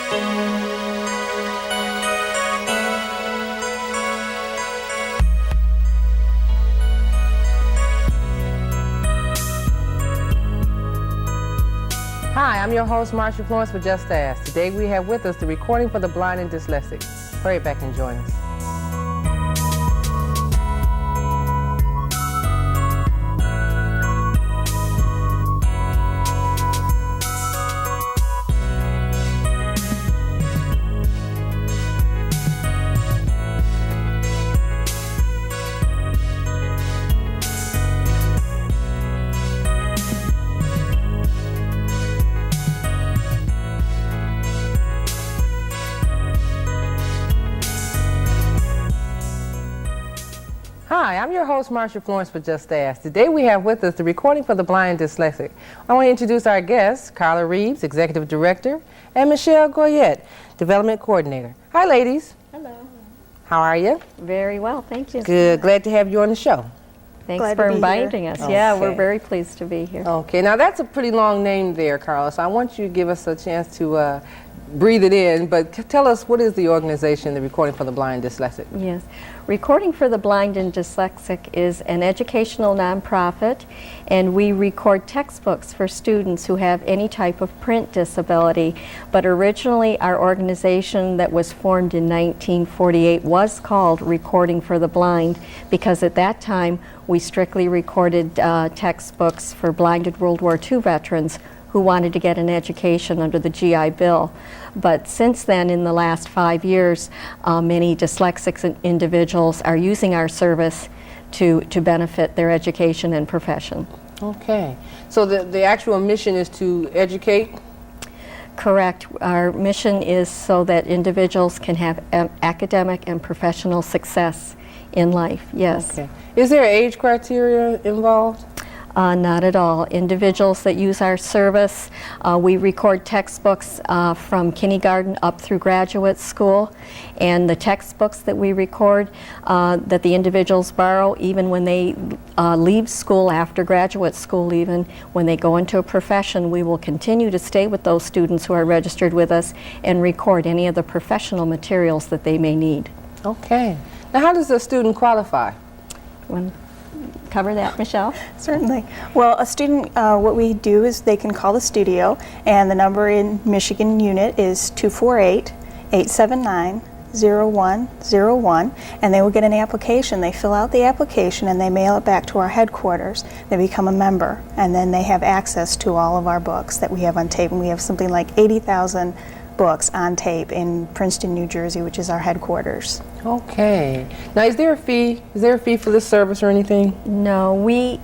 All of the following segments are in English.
Hi, I'm your host, Marsha Florence for Just Ask. Today we have with us the recording for the blind and dyslexic. Hurry back and join us. Hi, I'm your host, Marsha Florence for Just Ask. Today we have with us the recording for the blind and dyslexic. I want to introduce our guests, Carla Reeves, Executive Director, and Michelle Goyette, Development Coordinator. Hi, ladies. Hello. How are you? Very well, thank you. Good. Glad to have you on the show. Thanks Glad for to be inviting here. us. Okay. Yeah, we're very pleased to be here. Okay, now that's a pretty long name there, Carla, so I want you to give us a chance to breathe it in, but tell us, what is the organization, the Recording for the Blind and Dyslexic? Yes. Recording for the Blind and Dyslexic is an educational nonprofit, and we record textbooks for students who have any type of print disability. But originally, our organization that was formed in 1948 was called Recording for the Blind, because at that time we strictly recorded textbooks for blinded World War II veterans who wanted to get an education under the GI Bill. But since then, in the last 5 years, many dyslexic individuals are using our service to benefit their education and profession. Okay, so the actual mission is to educate? Correct. Our mission is so that individuals can have academic and professional success in life, yes. Okay. Is there age criteria involved? Not at all. Individuals that use our service, we record textbooks from kindergarten up through graduate school, and the textbooks that we record that the individuals borrow, even when they leave school, after graduate school even, when they go into a profession, we will continue to stay with those students who are registered with us and record any of the professional materials that they may need. Okay. Now, how does a student qualify? Cover that, Michelle? Certainly. Well, a student, what we do is they can call the studio, and the number in Michigan unit is 248-879-0101, and they will get an application. They fill out the application and they mail it back to our headquarters. They become a member, and then they have access to all of our books that we have on tape, and we have something like 80,000 books on tape in Princeton, New Jersey, which is our headquarters. Okay. Now, is there a fee? Is there a fee for this service or anything? No, we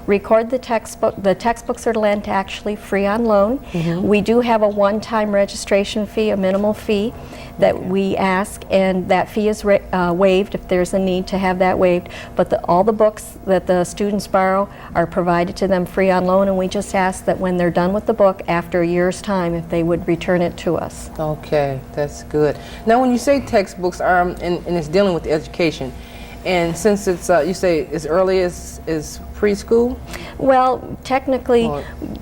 record the textbook. The textbooks are lent actually free on loan. Mm-hmm. We do have a one-time registration fee, a minimal fee that we ask, and that fee is waived if there's a need to have that waived. But all the books that the students borrow are provided to them free on loan, and we just ask that when they're done with the book, after a year's time, if they would return it to us. Okay, that's good. Now, when you say textbooks, and it's dealing with education, and since it's you say as early as preschool? Well, technically,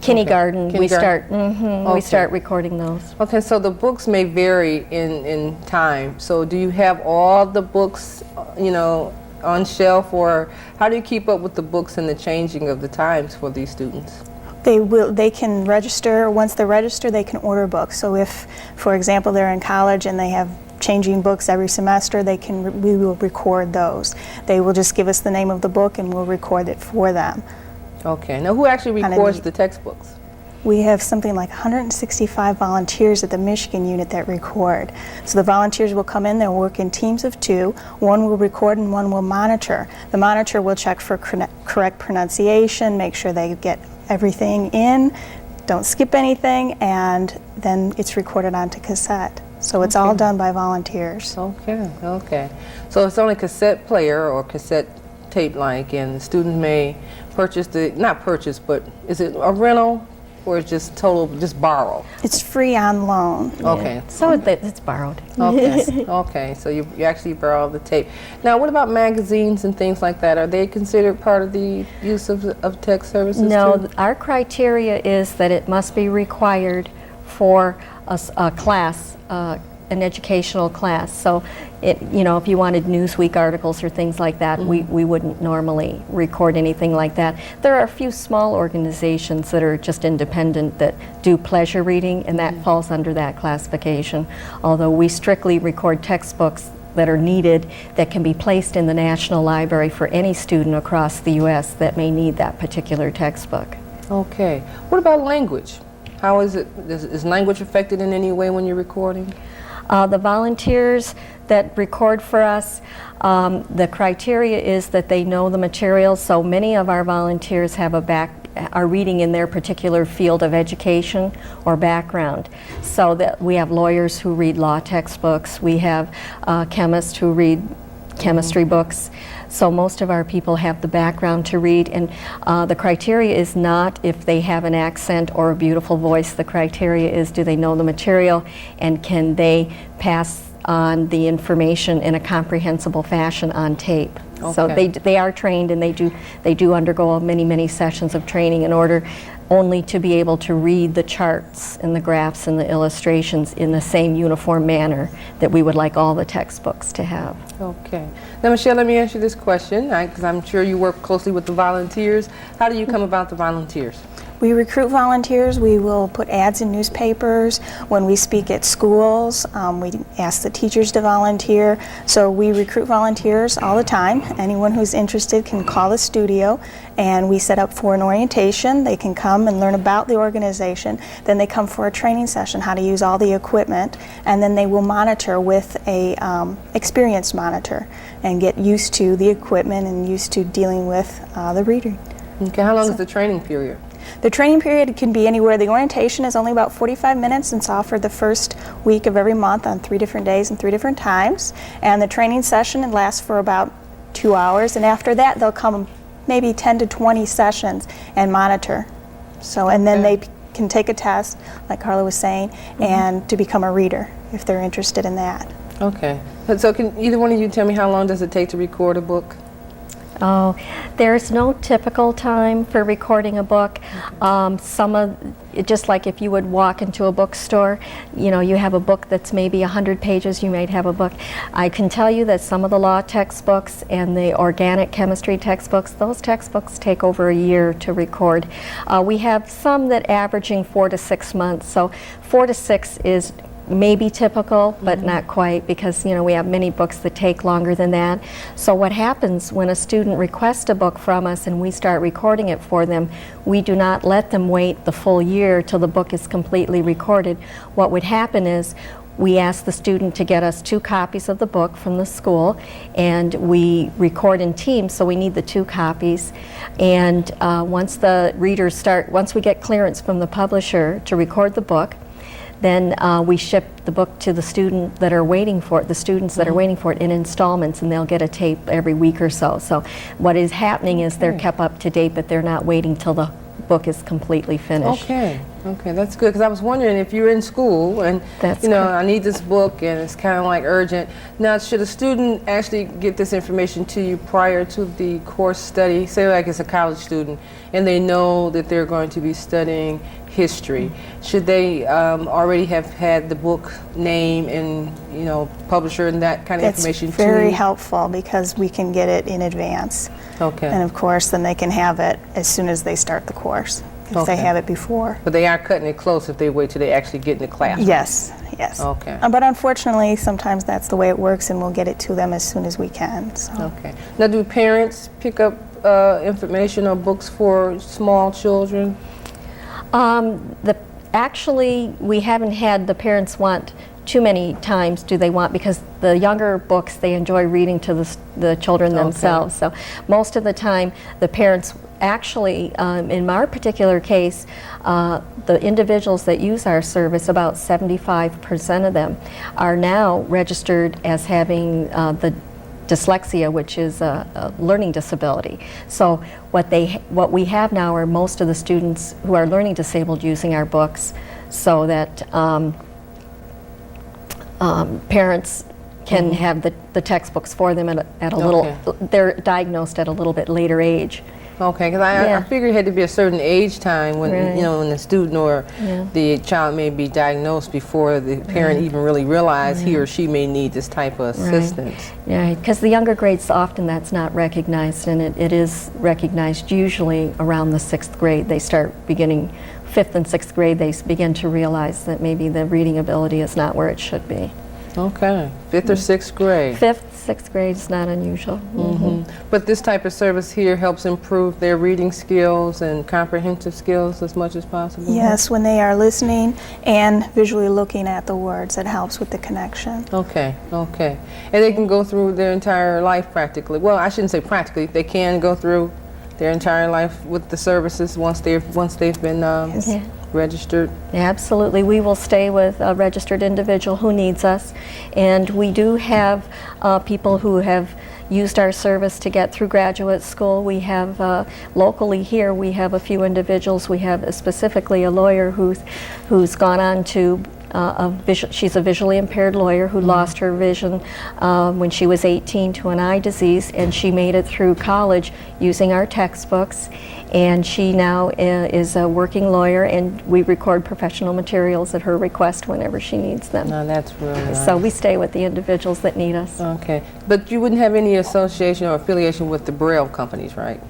kindergarten. Okay. We start. Okay. We start recording those. Okay, so the books may vary in time. So, do you have all the books, on shelf, or how do you keep up with the books and the changing of the times for these students? They can register. Once they're registered, they can order books. So if, for example, they're in college and they have changing books every semester, we will record those. They will just give us the name of the book and we'll record it for them. Okay. Now, who actually records the textbooks? We have something like 165 volunteers at the Michigan unit that record. So the volunteers will come in, they'll work in teams of 2. One will record and one will monitor. The monitor will check for correct pronunciation, make sure they get everything in, don't skip anything, and then it's recorded onto cassette. So it's all done by volunteers. Okay. So it's only cassette player or cassette tape like, and the student may purchase but is it a rental or it's just borrow? It's free on loan. Okay. Yeah. So it's borrowed. Okay. Okay. So you actually borrow the tape. Now, what about magazines and things like that? Are they considered part of the use of tech services? No, too? our criteria is that it must be required for a class, an educational class. So, if you wanted Newsweek articles or things like that, we wouldn't normally record anything like that. There are a few small organizations that are just independent that do pleasure reading, and that falls under that classification. Although we strictly record textbooks that are needed that can be placed in the National Library for any student across the U.S. that may need that particular textbook. Okay. What about language? How is it? Is language affected in any way when you're recording? The volunteers that record for us, the criteria is that they know the material. So many of our volunteers have are reading in their particular field of education or background. So that we have lawyers who read law textbooks, we have chemists who read chemistry books. So most of our people have the background to read, and the criteria is not if they have an accent or a beautiful voice. The criteria is, do they know the material, and can they pass on the information in a comprehensible fashion on tape. Okay. So they are trained, and they do undergo many sessions of training in order only to be able to read the charts and the graphs and the illustrations in the same uniform manner that we would like all the textbooks to have. Okay. Now, Michelle, let me ask you this question, because I'm sure you work closely with the volunteers. How do you come about the volunteers? We recruit volunteers. We will put ads in newspapers. When we speak at schools, we ask the teachers to volunteer. So we recruit volunteers all the time. Anyone who's interested can call the studio, and we set up for an orientation. They can come and learn about the organization. Then they come for a training session, how to use all the equipment, and then they will monitor with a experienced monitor and get used to the equipment and used to dealing with the reader. Okay, how long is the training period? The training period can be anywhere. The orientation is only about 45 minutes, and it's offered the first week of every month on 3 different days and 3 different times. And the training session lasts for about 2 hours, and after that they'll come maybe 10 to 20 sessions and monitor. So, and then they can take a test, like Carla was saying, and to become a reader if they're interested in that. Okay. So can either one of you tell me how long does it take to record a book? Oh, there's no typical time for recording a book. Just like if you would walk into a bookstore, you have a book that's maybe 100 pages, you might have a book. I can tell you that some of the law textbooks and the organic chemistry textbooks, those textbooks take over a year to record. We have some that averaging 4 to 6 months, so 4 to 6 is maybe typical, but not quite, because we have many books that take longer than that. So what happens when a student requests a book from us and we start recording it for them, we do not let them wait the full year till the book is completely recorded. What would happen is we ask the student to get us 2 copies of the book from the school, and we record in teams, so we need the 2 copies. And once we get clearance from the publisher to record the book, then we ship the book to the students that are waiting for it in installments, and they'll get a tape every week or so. So what is happening is they're kept up to date, but they're not waiting till the book is completely finished. Okay, that's good, because I was wondering if you're in school and I need this book and it's kind of like urgent. Now, should a student actually get this information to you prior to the course study? Say like it's a college student and they know that they're going to be studying history. Should they already have had the book name and publisher and that kind of information too? That's very helpful, because we can get it in advance. Okay. And of course then they can have it as soon as they start the course, if they have it before. But they are cutting it close if they wait till they actually get in the class. Yes. Okay. But unfortunately sometimes that's the way it works, and we'll get it to them as soon as we can. So. Okay. Now, do parents pick up information or books for small children? Actually, we haven't had the parents want too many times because the younger books they enjoy reading to the children themselves. So most of the time the parents actually, in our particular case, the individuals that use our service, about 75% of them are now registered as having the dyslexia, which is a learning disability. So what we have now are most of the students who are learning disabled using our books, so that parents can have the textbooks for them at a little. They're diagnosed at a little bit later age, Okay, because I figured it had to be a certain age time when when the student or the child may be diagnosed before the parent even really realized he or she may need this type of assistance. Yeah, because the younger grades, often that's not recognized, and it is recognized usually around the 6th grade. They start beginning 5th and 6th grade, they begin to realize that maybe the reading ability is not where it should be. Okay, 5th or 6th grade. 5th, 6th grade is not unusual. But this type of service here helps improve their reading skills and comprehensive skills as much as possible? Yes, when they are listening and visually looking at the words, it helps with the connection. Okay, okay. And they can go through their entire life practically. Well, I shouldn't say practically. They can go through their entire life with the services once they've been registered? Absolutely. We will stay with a registered individual who needs us, and we do have people who have used our service to get through graduate school. We have locally here, we have a few individuals. We have specifically a lawyer who's gone on to she's a visually impaired lawyer who lost her vision when she was 18 to an eye disease, and she made it through college using our textbooks, and she now is a working lawyer, and we record professional materials at her request whenever she needs them. No, that's really nice. So we stay with the individuals that need us. Okay, but you wouldn't have any association or affiliation with the Braille companies, right?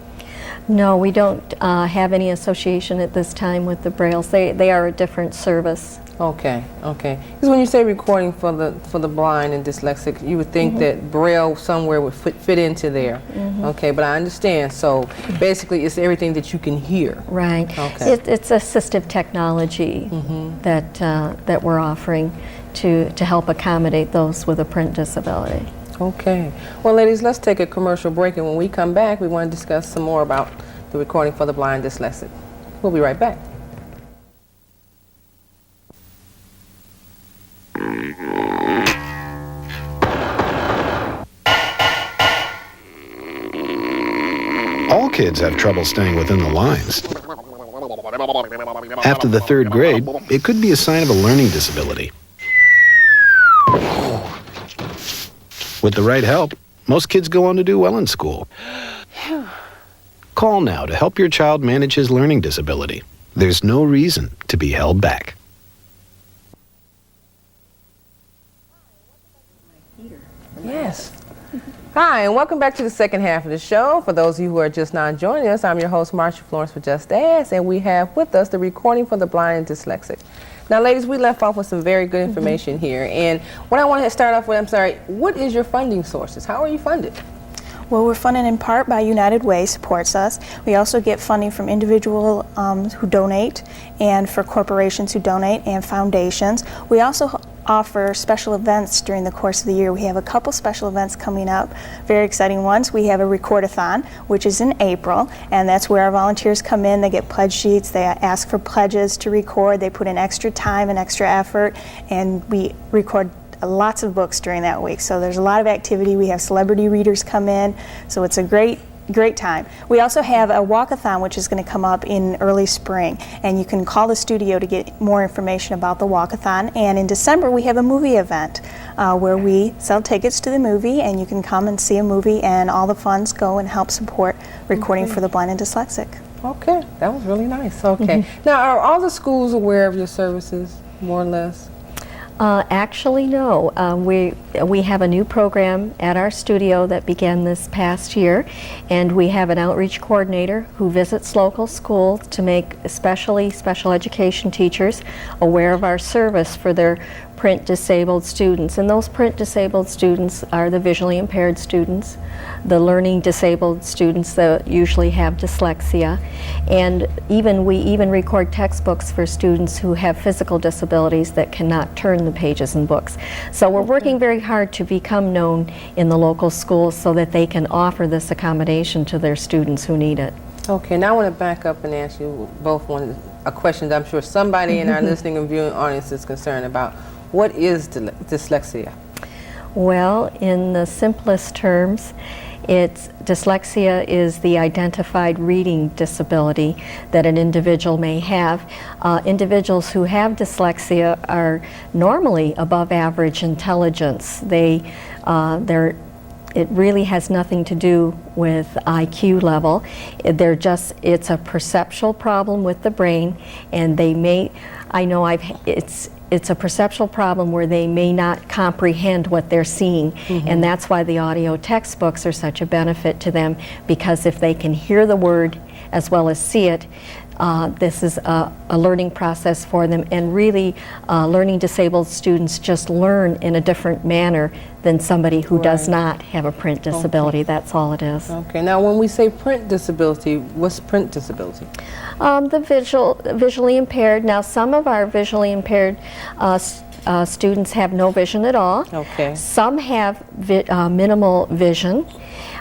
No, we don't have any association at this time with the Brailles. They are a different service. Okay, okay. Because when you say recording for the blind and dyslexic, you would think that Braille somewhere would fit into there. Okay, but I understand. So basically, it's everything that you can hear. Right. Okay. It's assistive technology that we're offering to help accommodate those with a print disability. Okay. Well, ladies, let's take a commercial break, and when we come back, we want to discuss some more about the recording for the blind dyslexic. We'll be right back. All kids have trouble staying within the lines. After the 3rd grade, it could be a sign of a learning disability. With the right help, most kids go on to do well in school. Call now to help your child manage his learning disability. There's no reason to be held back. Yes. Hi, and welcome back to the second half of the show. For those of you who are just now joining us, I'm your host, Marsha Florence for Just Ask, and we have with us the recording for the blind and dyslexic. Now, ladies, we left off with some very good information here, and what I want to start off with, what is your funding sources? How are you funded? Well, we're funded in part by United Way supports us. We also get funding from individuals who donate, and for corporations who donate, and foundations. We also offer special events during the course of the year. We have a couple special events coming up, very exciting ones. We have a recordathon, which is in April, and that's where our volunteers come in, they get pledge sheets, they ask for pledges to record, they put in extra time and extra effort, and we record lots of books during that week. So there's a lot of activity. We have celebrity readers come in, so it's a great time. We also have a walkathon, which is going to come up in early spring, and you can call the studio to get more information about the walkathon. And in December we have a movie event where we sell tickets to the movie, and you can come and see a movie, and all the funds go and help support recording for the blind and dyslexic. Okay, that was really nice. Okay. Now, are all the schools aware of your services, more or less? Actually, no. We have a new program at our studio that began this past year, and we have an outreach coordinator who visits local schools to make especially special education teachers aware of our service for their print disabled students. And those print disabled students are the visually impaired students, the learning disabled students that usually have dyslexia, and we even record textbooks for students who have physical disabilities that cannot turn the pages in books. So we're working very hard to become known in the local schools so that they can offer this accommodation to their students who need it. Okay, now I want to back up and ask you both a question that I'm sure somebody in our listening and viewing audience is concerned about. What is dyslexia? Well, in the simplest terms, dyslexia is the identified reading disability that an individual may have. Individuals who have dyslexia are normally above average intelligence. They're it really has nothing to do with IQ level. It's a perceptual problem with the brain, and it's a perceptual problem where they may not comprehend what they're seeing, and that's why the audio textbooks are such a benefit to them, because if they can hear the word as well as see it, this is a learning process for them, and really learning disabled students just learn in a different manner than somebody who does not have a print disability. That's all it is. Okay, now when we say print disability, what's print disability? The visually impaired. Now, some of our visually impaired students have no vision at all. Okay. Some have minimal vision,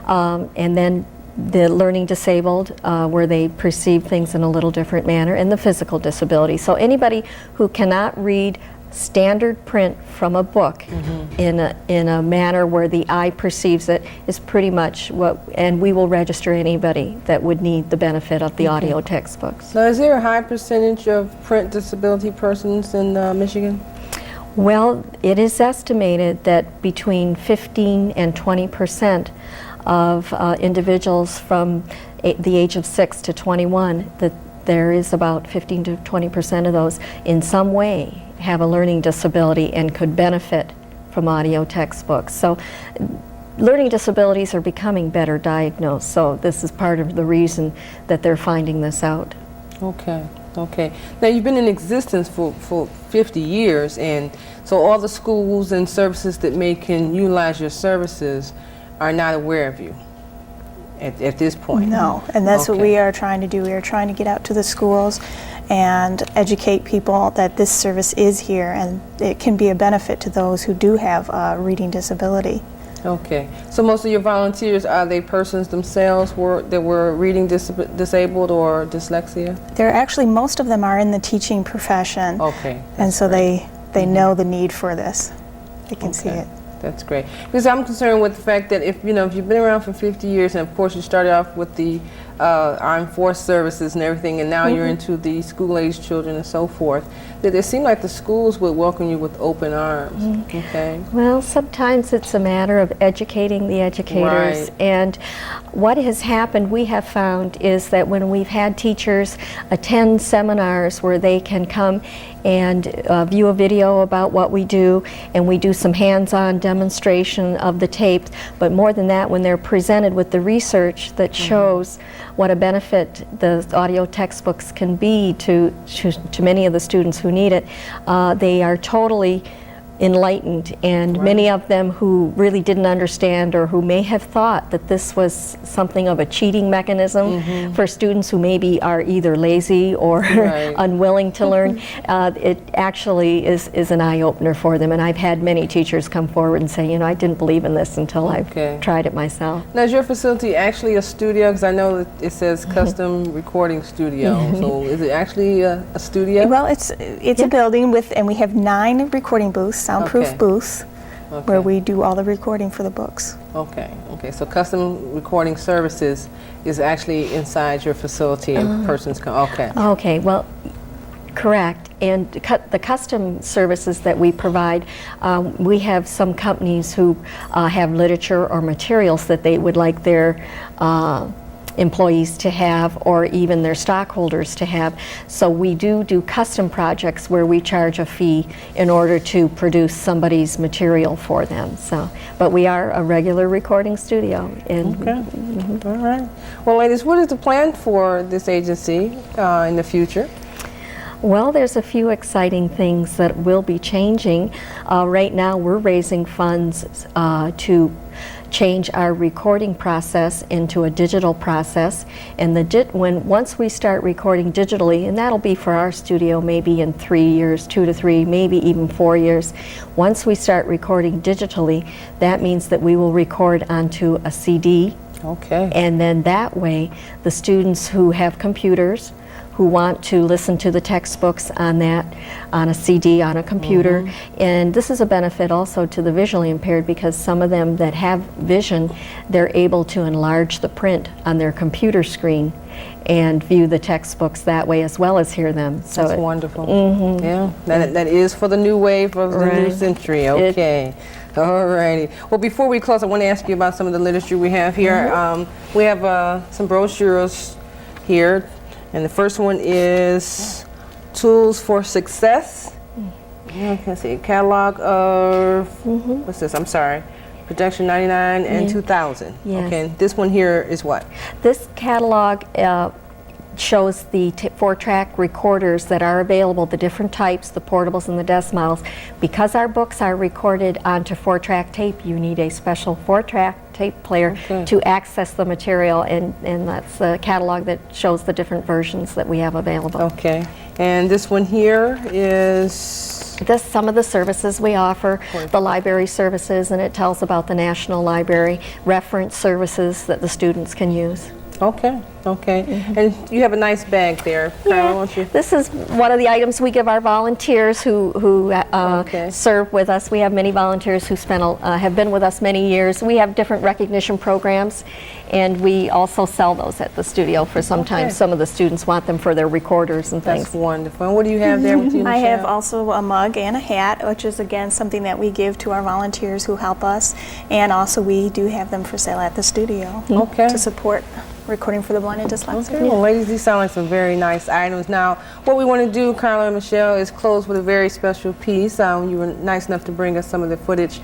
and then the learning disabled, where they perceive things in a little different manner, and the physical disability. So anybody who cannot read standard print from a book in a manner where the eye perceives it is pretty much and we will register anybody that would need the benefit of the audio textbooks. Now, is there a high percentage of print disability persons in Michigan? Well, it is estimated that between 15 and 20% of individuals from the age of 6 to 21, that there is about 15 to 20% of those in some way have a learning disability and could benefit from audio textbooks. So learning disabilities are becoming better diagnosed, so this is part of the reason that they're finding this out. Okay, okay. Now, you've been in existence for 50 years, and so all the schools and services that can utilize your services are not aware of you at this point. No, and that's what we are trying to do. We are trying to get out to the schools and educate people that this service is here, and it can be a benefit to those who do have a reading disability. Okay, so most of your volunteers, are they persons themselves that were reading disabled or dyslexia? They're actually, most of them are in the teaching profession. Okay. And so they know the need for this. They can see it. That's great. Because I'm concerned with the fact that if you've been around for 50 years, and of course you started off with the armed force services and everything, and now you're into the school-age children and so forth, that it seemed like the schools would welcome you with open arms. Okay. Well, sometimes it's a matter of educating the educators. Right. And what has happened, we have found, is that when we've had teachers attend seminars where they can come and view a video about what we do, and we do some hands-on demonstration of the tapes, but more than that, when they're presented with the research that shows what a benefit the audio textbooks can be to many of the students who need it, they are totally enlightened, and many of them who really didn't understand, or who may have thought that this was something of a cheating mechanism for students who maybe are either lazy or unwilling to learn, it actually is an eye-opener for them. And I've had many teachers come forward and say, I didn't believe in this until I've tried it myself. Now, is your facility actually a studio? Because I know that it says custom recording studio. So is it actually a studio? Well, it's a building and we have 9 recording booths, soundproof booths, where we do all the recording for the books. Okay, so custom recording services is actually inside your facility, and persons come, Okay, well, correct. And the custom services that we provide, we have some companies who have literature or materials that they would like their employees to have, or even their stockholders to have. So we do custom projects where we charge a fee in order to produce somebody's material for them. So, but we are a regular recording studio. All right. Well, ladies, what is the plan for this agency in the future? Well, there's a few exciting things that will be changing. Right now we're raising funds to change our recording process into a digital process, and once we start recording digitally, and that'll be for our studio maybe in 3 years, 2 to 3, maybe even 4 years. Once we start recording digitally, that means that we will record onto a CD. Okay. And then that way, the students who have computers, who want to listen to the textbooks on a CD, on a computer. And this is a benefit also to the visually impaired, because some of them that have vision, they're able to enlarge the print on their computer screen and view the textbooks that way, as well as hear them. So that's wonderful. Yeah, that is for the new wave of the new century. Okay. All righty. Well, before we close, I want to ask you about some of the literature we have here. We have some brochures here, and the first one is Tools for Success. I can see a catalog of, what's this? I'm sorry. Production 99 and 2000. Yes. Okay, this one here is what? This catalog shows the 4-track recorders that are available, the different types, the portables and the desk models. Because our books are recorded onto 4-track tape, you need a special 4-track tape player to access the material, and that's the catalog that shows the different versions that we have available. Okay, and this one here is? Some of the services we offer, the library services, and it tells about the National Library, reference services that the students can use. Okay, okay. And you have a nice bag there, Carla, won't you? This is one of the items we give our volunteers who serve with us. We have many volunteers who have been with us many years. We have different recognition programs, and we also sell those at the studio for sometimes. Some of the students want them for their recorders and things. That's wonderful. And what do you have there with you, Michelle? I have also a mug and a hat, which is again something that we give to our volunteers who help us, and also we do have them for sale at the studio to support recording for the blind and dyslexic. Okay, well, ladies, these sound like some very nice items. Now, what we want to do, Carla and Michelle, is close with a very special piece. You were nice enough to bring us some of the footage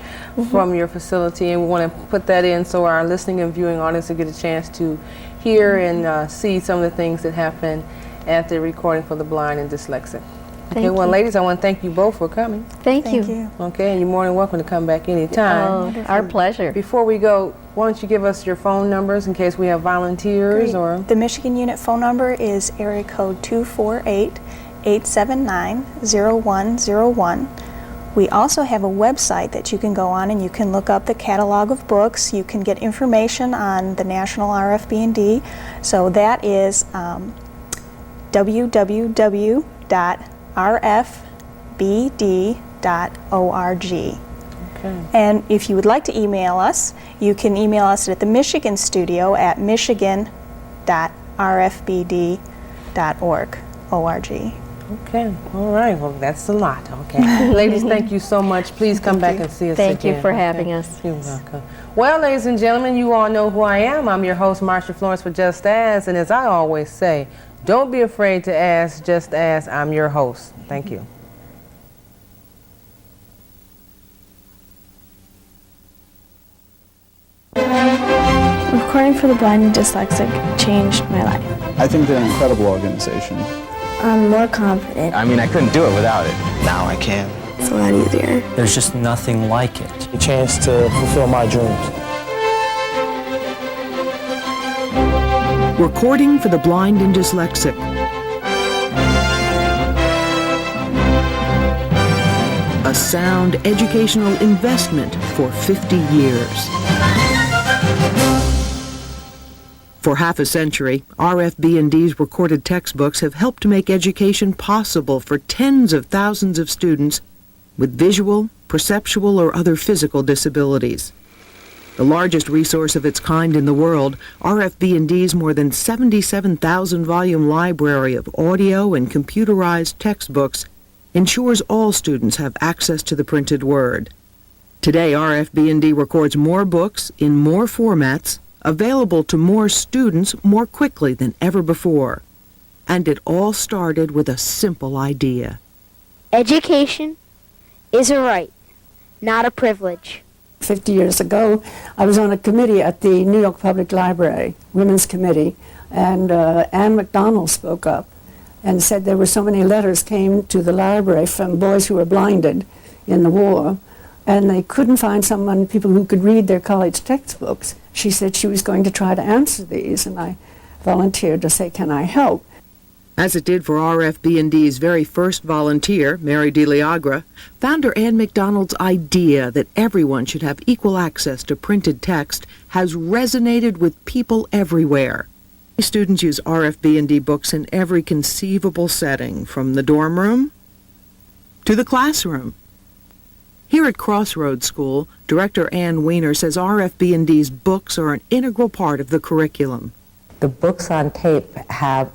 from your facility, and we want to put that in so our listening and viewing audience will get a chance to hear and see some of the things that happen at the recording for the blind and dyslexic. Okay, well, ladies, I want to thank you both for coming. Thank you. Okay, and you're more than welcome to come back anytime. Oh, our pleasure. Before we go, why don't you give us your phone numbers in case we have volunteers? Or the Michigan unit phone number is area code 248-879-0101. We also have a website that you can go on and you can look up the catalog of books. You can get information on the National RFB&D. So that is www.rfbd.org. And if you would like to email us, you can email us at the Michigan Studio at michigan.rfbd.org. Okay, all right, well, that's a lot, okay. Ladies, thank you so much. Please come back and see us again. Thank you for having us. You're welcome. Well, ladies and gentlemen, you all know who I am. I'm your host, Marsha Florence for Just Ask, and as I always say, don't be afraid to ask, just ask. I'm your host. Thank you. Recording for the blind and dyslexic changed my life. I think they're an incredible organization. I'm more confident. I mean, I couldn't do it without it. Now I can. It's a lot easier. There's just nothing like it. A chance to fulfill my dreams. Recording for the blind and dyslexic. A sound educational investment for 50 years. For half a century, RFB&D's recorded textbooks have helped to make education possible for tens of thousands of students with visual, perceptual, or other physical disabilities. The largest resource of its kind in the world, RFB&D's more than 77,000-volume library of audio and computerized textbooks ensures all students have access to the printed word. Today, RFB&D records more books in more formats, available to more students more quickly than ever before. And it all started with a simple idea. Education is a right, not a privilege. 50 years ago, I was on a committee at the New York Public Library, Women's Committee, and Anne McDonald spoke up and said there were so many letters came to the library from boys who were blinded in the war, and they couldn't find people who could read their college textbooks. She said she was going to try to answer these, and I volunteered to say, can I help? As it did for RFB&D's very first volunteer, Mary DeLiagra, founder Anne McDonald's idea that everyone should have equal access to printed text has resonated with people everywhere. Students use RFB&D books in every conceivable setting, from the dorm room to the classroom. Here at Crossroads School, Director Ann Weiner says RFB&D's books are an integral part of the curriculum. The books on tape have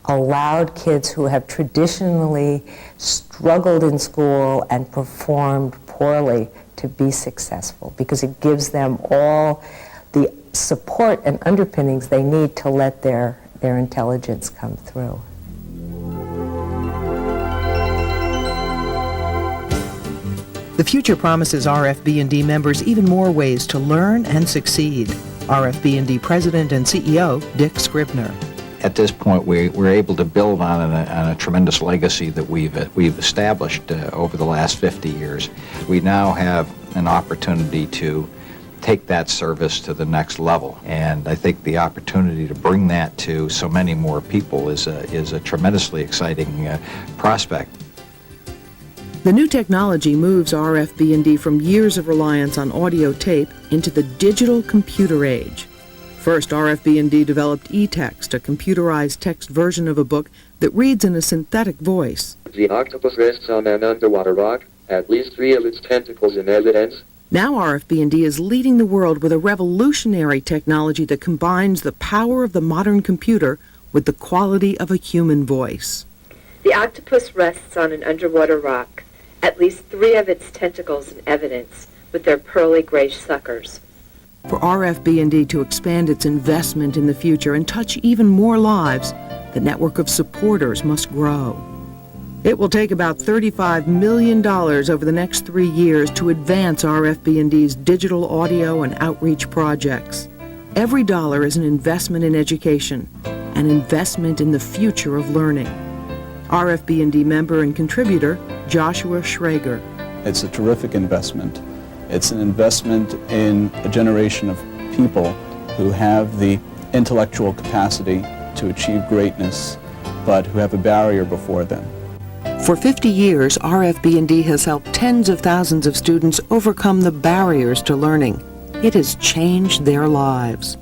allowed kids who have traditionally struggled in school and performed poorly to be successful because it gives them all the support and underpinnings they need to let their intelligence come through. The future promises RFB&D members even more ways to learn and succeed. RFB&D President and CEO Dick Scribner. At this point, we're able to build on a tremendous legacy that we've established over the last 50 years. We now have an opportunity to take that service to the next level, and I think the opportunity to bring that to so many more people is a tremendously exciting prospect. The new technology moves RFB&D from years of reliance on audio tape into the digital computer age. First, RFB&D developed eText, a computerized text version of a book that reads in a synthetic voice. The octopus rests on an underwater rock, at least 3 of its tentacles in evidence. Now RFB&D is leading the world with a revolutionary technology that combines the power of the modern computer with the quality of a human voice. The octopus rests on an underwater rock, at least 3 of its tentacles in evidence, with their pearly gray suckers. For RFB&D to expand its investment in the future and touch even more lives, the network of supporters must grow. It will take about $35 million over the next 3 years to advance RFB&D's digital audio and outreach projects. Every dollar is an investment in education, an investment in the future of learning. RFB&D member and contributor Joshua Schrager. It's a terrific investment. It's an investment in a generation of people who have the intellectual capacity to achieve greatness, but who have a barrier before them. For 50 years, RFB&D has helped tens of thousands of students overcome the barriers to learning. It has changed their lives.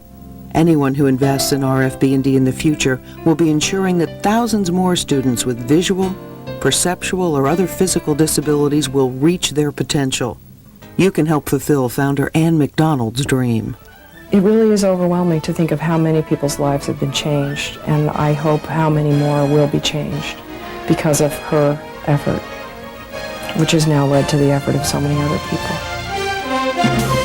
Anyone who invests in RFB&D in the future will be ensuring that thousands more students with visual, perceptual, or other physical disabilities will reach their potential. You can help fulfill founder Ann McDonald's dream. It really is overwhelming to think of how many people's lives have been changed, and I hope how many more will be changed because of her effort, which has now led to the effort of so many other people.